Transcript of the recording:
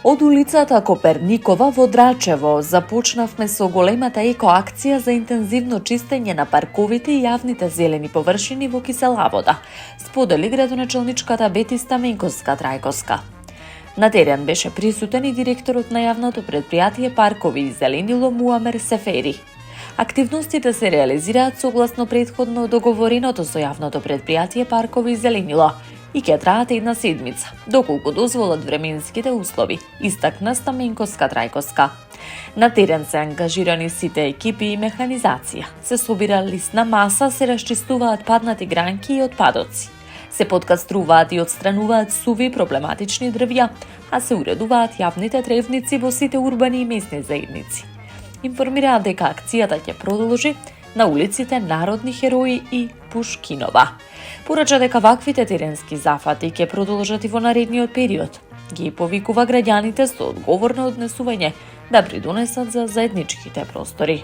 Од улицата Коперникова во Драчево започнавме со големата екоакција за интензивно чистење на парковите и јавните зелени површини во Киселавода, сподели градоначалничката Бети Стаменковска-Трајковска. На терен беше присутен и директорот на јавното предпријатие Паркови и зеленило Муамер Сефери. Активностите се реализираат согласно претходно договореното со јавното предпријатие Паркови и зеленило и ќе траат една седмица, доколку дозволат временските услови, истакна Стаменковска-Трајковска. На терен се ангажирани сите екипи и механизација. Се собира лисна маса, се расчистуваат паднати гранки и отпадоци. Се подкаструваат и отстрануваат суви проблематични дрвја, а се уредуваат јавните тревници во сите урбани и местни заедници. Информираат дека акцијата ќе продолжи на улиците Народни херои и Пушкинова. Порача дека ваквите теренски зафати ќе продолжат и во наредниот период. Ги повикува граѓаните со одговорно однесување да придонесат за заедничките простори.